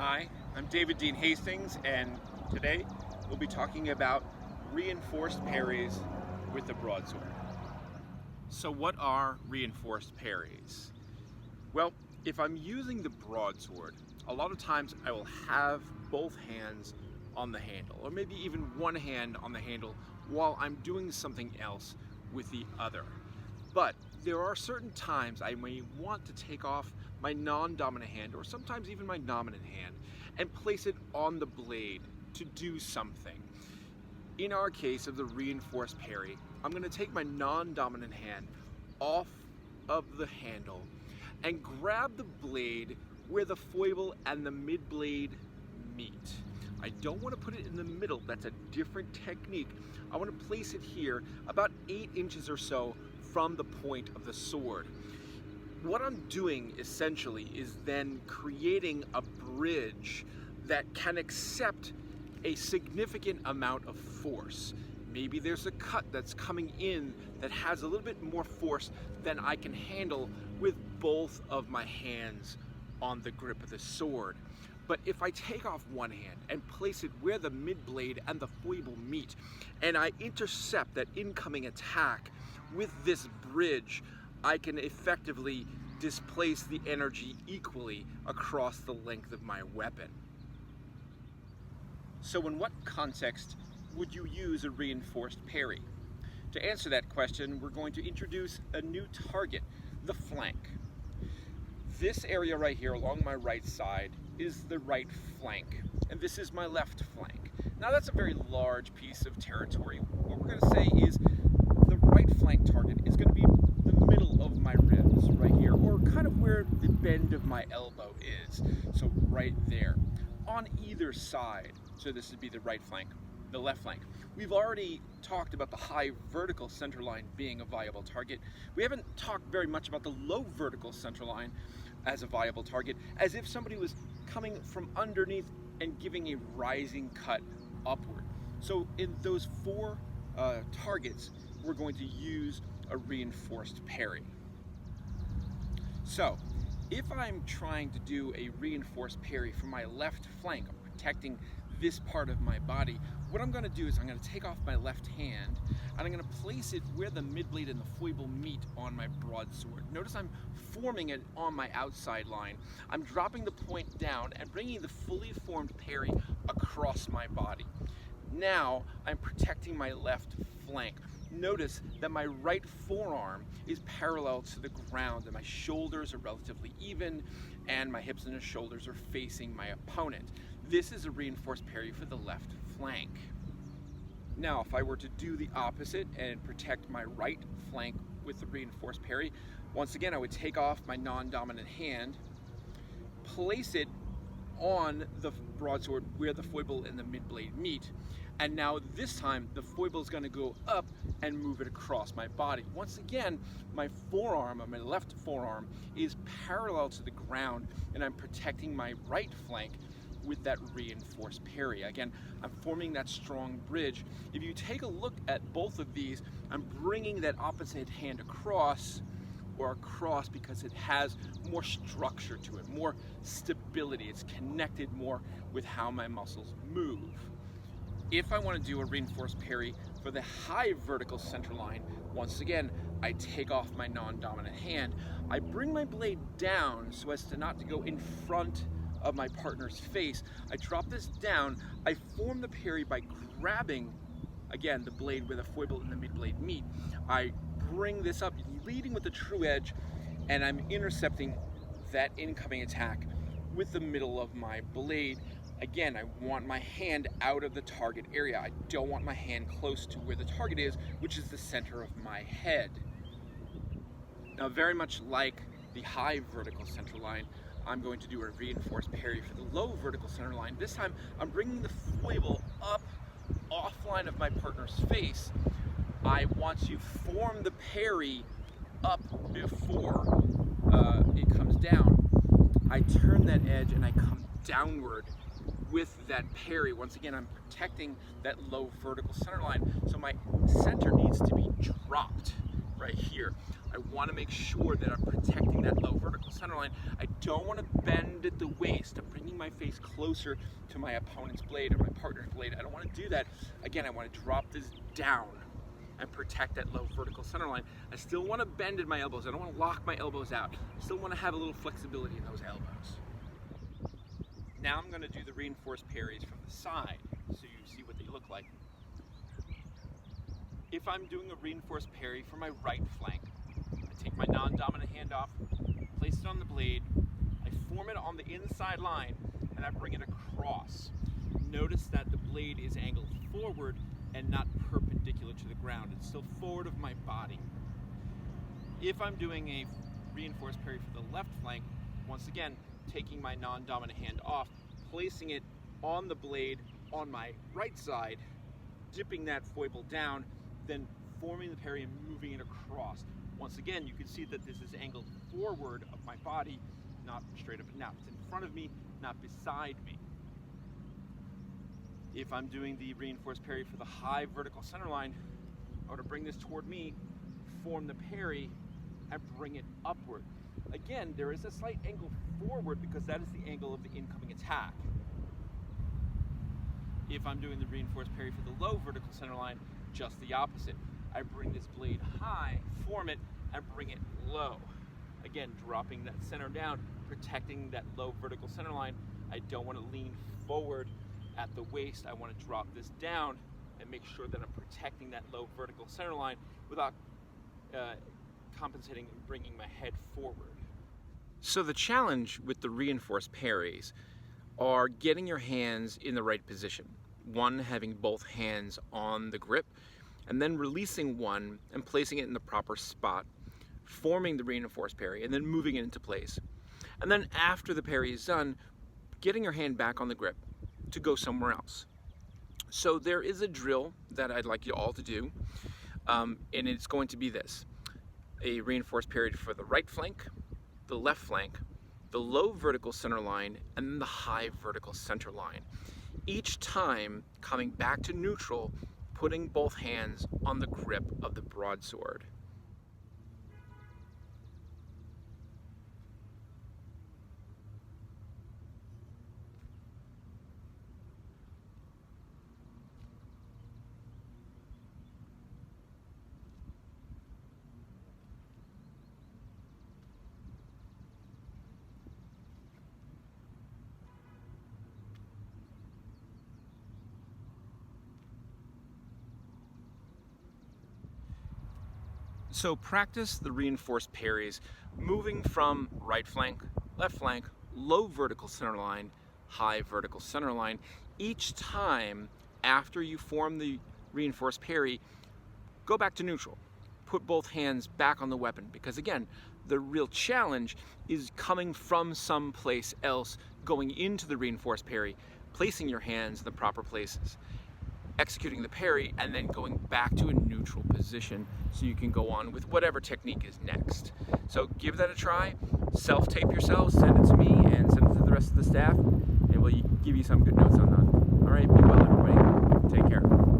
Hi, I'm David Dean Hastings, and today we'll be talking about reinforced parries with the broadsword. So what are reinforced parries? Well, if I'm using the broadsword, a lot of times I will have both hands on the handle, or maybe even one hand on the handle while I'm doing something else with the other. But there are certain times I may want to take off my non-dominant hand, or sometimes even my dominant hand, and place it on the blade to do something. In our case of the reinforced parry, I'm going to take my non-dominant hand off of the handle and grab the blade where the foible and the mid-blade meet. I don't want to put it in the middle, that's a different technique. I want to place it here about 8 inches or so from the point of the sword. What I'm doing essentially is then creating a bridge that can accept a significant amount of force. Maybe there's a cut that's coming in that has a little bit more force than I can handle with both of my hands on the grip of the sword. But if I take off one hand and place it where the mid-blade and the foible meet, and I intercept that incoming attack with this bridge, I can effectively displace the energy equally across the length of my weapon. So in what context would you use a reinforced parry? To answer that question, we're going to introduce a new target, the flank. This area right here along my right side is the right flank, and this is my left flank. Now that's a very large piece of territory. What we're going to say is the right flank target is going to be the middle of my ribs right here, or kind of where the bend of my elbow is. So right there. On either side, so this would be the right flank, the left flank. We've already talked about the high vertical center line being a viable target. We haven't talked very much about the low vertical center line as a viable target, as if somebody was coming from underneath and giving a rising cut upward. So in those four targets, we're going to use a reinforced parry. So if I'm trying to do a reinforced parry from my left flank, I'm protecting this part of my body, what I'm going to do is I'm going to take off my left hand and I'm going to place it where the mid-blade and the foible meet on my broadsword. Notice I'm forming it on my outside line. I'm dropping the point down and bringing the fully formed parry across my body. Now I'm protecting my left flank. Notice that my right forearm is parallel to the ground and my shoulders are relatively even and my hips and shoulders are facing my opponent. This is a reinforced parry for the left flank. Now, if I were to do the opposite and protect my right flank with the reinforced parry, once again I would take off my non-dominant hand, place it on the broadsword where the foible and the mid-blade meet, and now this time the foible is going to go up and move it across my body. Once again, my forearm, my left forearm, is parallel to the ground and I'm protecting my right flank with that reinforced parry. Again, I'm forming that strong bridge. If you take a look at both of these, I'm bringing that opposite hand across because it has more structure to it, more stability. It's connected more with how my muscles move. If I want to do a reinforced parry for the high vertical center line, once again, I take off my non-dominant hand. I bring my blade down so as to not to go in front of my partner's face. I drop this down. I form the parry by grabbing, again, the blade where the foible and the mid-blade meet. I bring this up, leading with the true edge, and I'm intercepting that incoming attack with the middle of my blade. Again, I want my hand out of the target area. I don't want my hand close to where the target is, which is the center of my head. Now, very much like the high vertical center line, I'm going to do a reinforced parry for the low vertical center line. This time, I'm bringing the foible up offline of my partner's face. I want to form the parry up before it comes down. I turn that edge and I come downward with that parry. Once again, I'm protecting that low vertical center line, so my center needs to be dropped right here. I want to make sure that I'm protecting that low vertical center line. I don't want to bend at the waist. I'm bringing my face closer to my opponent's blade or my partner's blade. I don't want to do that. Again, I want to drop this down and protect that low vertical center line. I still want to bend at my elbows. I don't want to lock my elbows out. I still want to have a little flexibility in those elbows. Now I'm going to do the reinforced parries from the side so you see what they look like. If I'm doing a reinforced parry for my right flank, I take my non-dominant hand off, place it on the blade, I form it on the inside line, and I bring it across. Notice that the blade is angled forward and not perpendicular to the ground. It's still forward of my body. If I'm doing a reinforced parry for the left flank, once again, taking my non-dominant hand off, placing it on the blade on my right side, dipping that foible down, then forming the parry and moving it across. Once again, you can see that this is angled forward of my body, not straight up and down. It's in front of me, not beside me. If I'm doing the reinforced parry for the high vertical center line, I want to bring this toward me, form the parry, and bring it upward. Again, there is a slight angle forward because that is the angle of the incoming attack. If I'm doing the reinforced parry for the low vertical center line, just the opposite. I bring this blade high, form it, and bring it low. Again, dropping that center down, protecting that low vertical center line. I don't want to lean forward at the waist. I want to drop this down and make sure that I'm protecting that low vertical center line without compensating and bringing my head forward. So the challenge with the reinforced parries are getting your hands in the right position. One, having both hands on the grip, and then releasing one and placing it in the proper spot, forming the reinforced parry, and then moving it into place. And then after the parry is done, getting your hand back on the grip to go somewhere else. So there is a drill that I'd like you all to do, and it's going to be this. A reinforced parry for the right flank, the left flank, the low vertical center line, and then the high vertical center line. Each time coming back to neutral, putting both hands on the grip of the broadsword. So practice the reinforced parries, moving from right flank, left flank, low vertical center line, high vertical center line. Each time after you form the reinforced parry, go back to neutral. Put both hands back on the weapon, because again, the real challenge is coming from someplace else, going into the reinforced parry, placing your hands in the proper places, executing the parry, and then going back to a neutral position so you can go on with whatever technique is next. So give that a try, self-tape yourselves, send it to me and send it to the rest of the staff, and we'll give you some good notes on that. All right, be well everybody. Take care.